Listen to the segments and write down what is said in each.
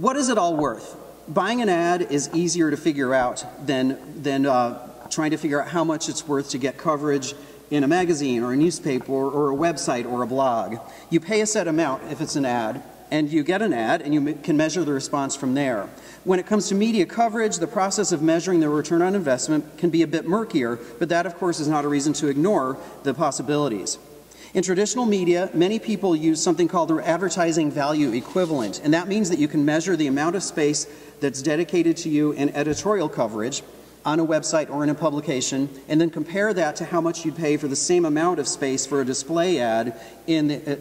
what is it all worth? Buying an ad is easier to figure out than trying to figure out how much it's worth to get coverage in a magazine or a newspaper or a website or a blog. You pay a set amount if it's an ad, and you get an ad, and you can measure the response from there. When it comes to media coverage, the process of measuring the return on investment can be a bit murkier, but that, of course, is not a reason to ignore the possibilities. In traditional media, many people use something called the advertising value equivalent, and that means that you can measure the amount of space that's dedicated to you in editorial coverage on a website or in a publication, and then compare that to how much you'd pay for the same amount of space for a display ad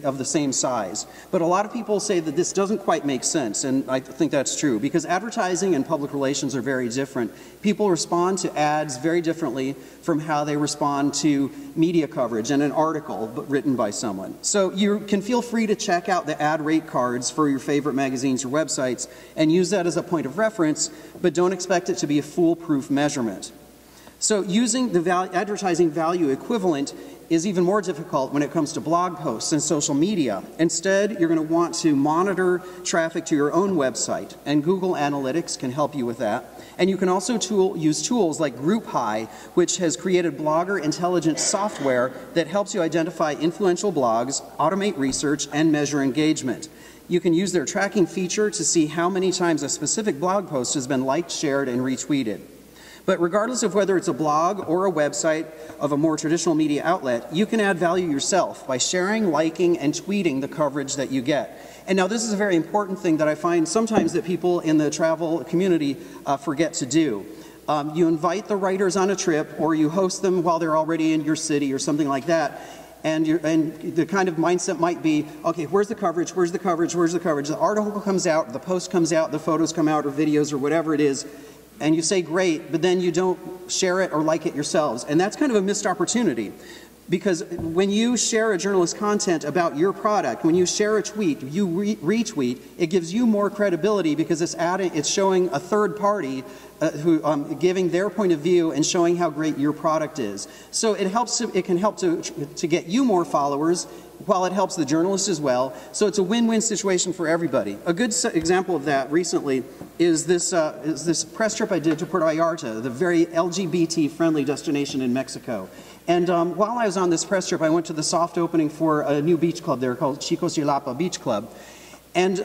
of the same size. But a lot of people say that this doesn't quite make sense, and I think that's true, because advertising and public relations are very different. People respond to ads very differently from how they respond to media coverage and an article written by someone. So you can feel free to check out the ad rate cards for your favorite magazines or websites and use that as a point of reference, but don't expect it to be a foolproof measurement. So using the advertising value equivalent is even more difficult when it comes to blog posts and social media. Instead, you're going to want to monitor traffic to your own website, and Google Analytics can help you with that. And you can also use tools like GroupHigh, which has created blogger intelligence software that helps you identify influential blogs, automate research, and measure engagement. You can use their tracking feature to see how many times a specific blog post has been liked, shared, and retweeted. But regardless of whether it's a blog or a website of a more traditional media outlet, you can add value yourself by sharing, liking, and tweeting the coverage that you get. And now this is a very important thing that I find sometimes that people in the travel community forget to do. You invite the writers on a trip, or you host them while they're already in your city or something like that. And the kind of mindset might be, okay, where's the coverage, where's the coverage, where's the coverage? The article comes out, the post comes out, the photos come out, or videos, or whatever it is, and you say great, but then you don't share it or like it yourselves. And that's kind of a missed opportunity. Because when you share a journalist's content about your product, when you share a tweet, you retweet, it gives you more credibility because it's showing a third party giving their point of view and showing how great your product is. So it can help to get you more followers, while it helps the journalist as well. So it's a win-win situation for everybody. A good example of that recently is this press trip I did to Puerto Vallarta, the very LGBT-friendly destination in Mexico. And while I was on this press trip, I went to the soft opening for a new beach club there called Chicos y Lapa Beach Club. And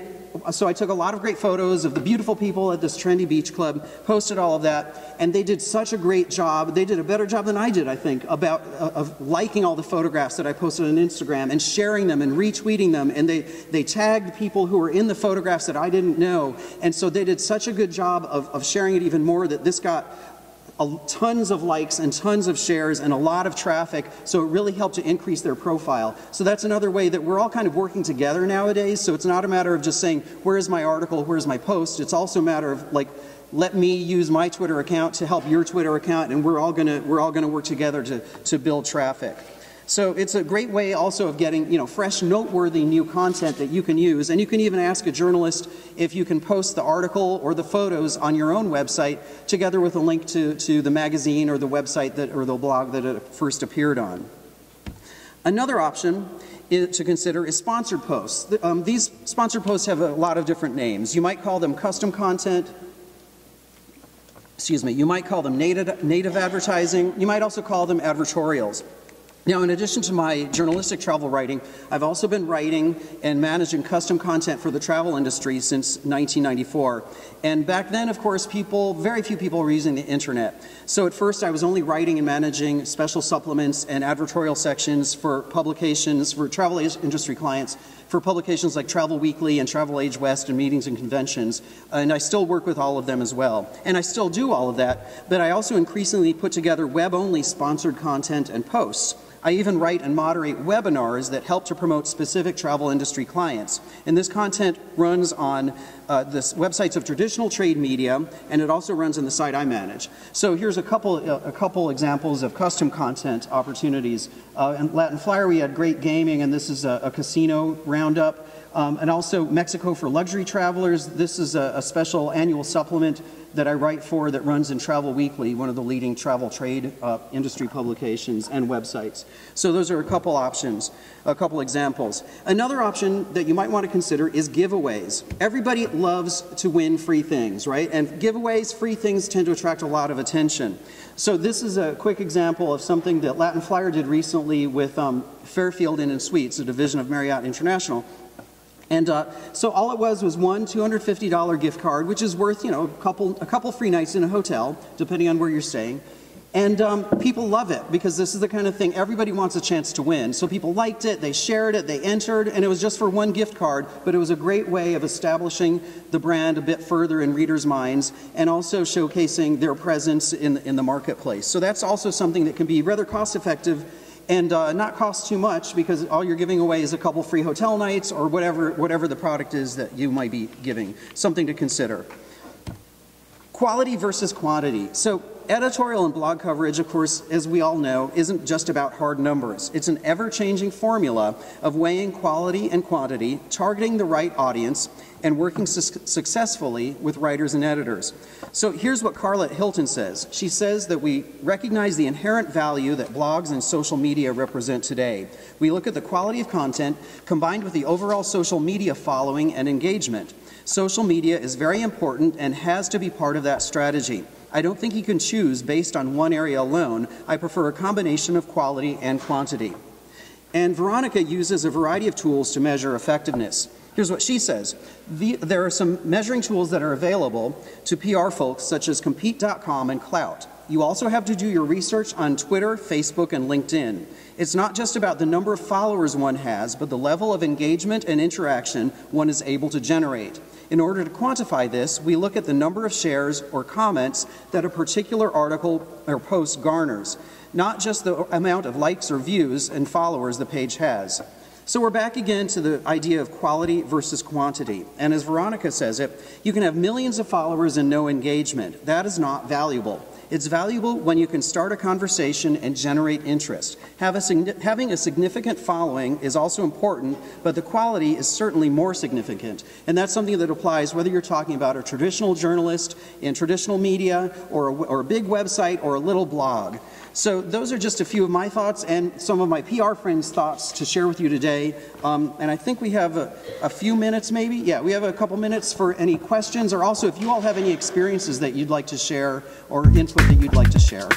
so I took a lot of great photos of the beautiful people at this trendy beach club, posted all of that, and they did such a great job. They did a better job than I did, I think, of liking all the photographs that I posted on Instagram and sharing them and retweeting them. And they tagged people who were in the photographs that I didn't know. And so they did such a good job of sharing it even more that this got tons of likes and tons of shares and a lot of traffic, so it really helped to increase their profile. So that's another way that we're all kind of working together nowadays, so it's not a matter of just saying, where's my article, where's my post, it's also a matter of like, let me use my Twitter account to help your Twitter account, and we're all gonna work together to build traffic. So it's a great way also of getting, fresh, noteworthy new content that you can use. And you can even ask a journalist if you can post the article or the photos on your own website together with a link to the magazine or the website or the blog that it first appeared on. Another option to consider is sponsored posts. These sponsored posts have a lot of different names. You might call them custom content. You might call them native advertising. You might also call them advertorials. Now, in addition to my journalistic travel writing, I've also been writing and managing custom content for the travel industry since 1994. And back then, of course, very few people were using the internet. So at first, I was only writing and managing special supplements and advertorial sections for publications, for travel industry clients, for publications like Travel Weekly and Travel Age West and Meetings and Conventions. And I still work with all of them as well. And I still do all of that, but I also increasingly put together web-only sponsored content and posts. I even write and moderate webinars that help to promote specific travel industry clients. And this content runs on the websites of traditional trade media, and it also runs on the site I manage. So here's a couple examples of custom content opportunities. In Latin Flyer, we had great gaming, and this is a casino roundup. And also Mexico for luxury travelers. This is a special annual supplement that I write for that runs in Travel Weekly, one of the leading travel trade industry publications and websites. So those are a couple options, a couple examples. Another option that you might want to consider is giveaways. Everybody loves to win free things, right? And giveaways, free things tend to attract a lot of attention. So this is a quick example of something that Latin Flyer did recently with Fairfield Inn & Suites, a division of Marriott International. And so all it was one $250 gift card, which is worth, you know, a couple free nights in a hotel, depending on where you're staying. And people love it because this is the kind of thing everybody wants a chance to win. So people liked it, they shared it, they entered, and it was just for one gift card, but it was a great way of establishing the brand a bit further in readers' minds and also showcasing their presence in the marketplace. So that's also something that can be rather cost-effective and not cost too much because all you're giving away is a couple free hotel nights or whatever the product is that you might be giving. Something to consider. Quality versus quantity. So editorial and blog coverage, of course, as we all know, isn't just about hard numbers. It's an ever-changing formula of weighing quality and quantity, targeting the right audience, and working successfully with writers and editors. So here's what Carla Hilton says. She says that we recognize the inherent value that blogs and social media represent today. We look at the quality of content combined with the overall social media following and engagement. Social media is very important and has to be part of that strategy. I don't think you can choose based on one area alone. I prefer a combination of quality and quantity. And Veronica uses a variety of tools to measure effectiveness. Here's what she says. There are some measuring tools that are available to PR folks such as Compete.com and Klout. You also have to do your research on Twitter, Facebook, and LinkedIn. It's not just about the number of followers one has, but the level of engagement and interaction one is able to generate. In order to quantify this, we look at the number of shares or comments that a particular article or post garners, not just the amount of likes or views and followers the page has. So we're back again to the idea of quality versus quantity. And as Veronica says it, you can have millions of followers and no engagement. That is not valuable. It's valuable when you can start a conversation and generate interest. Having a significant following is also important, but the quality is certainly more significant. And that's something that applies whether you're talking about a traditional journalist in traditional media or a big website or a little blog. So those are just a few of my thoughts and some of my PR friends' thoughts to share with you today. And I think we have a few minutes maybe. Yeah, we have a couple minutes for any questions, or also if you all have any experiences that you'd like to share or input that you'd like to share.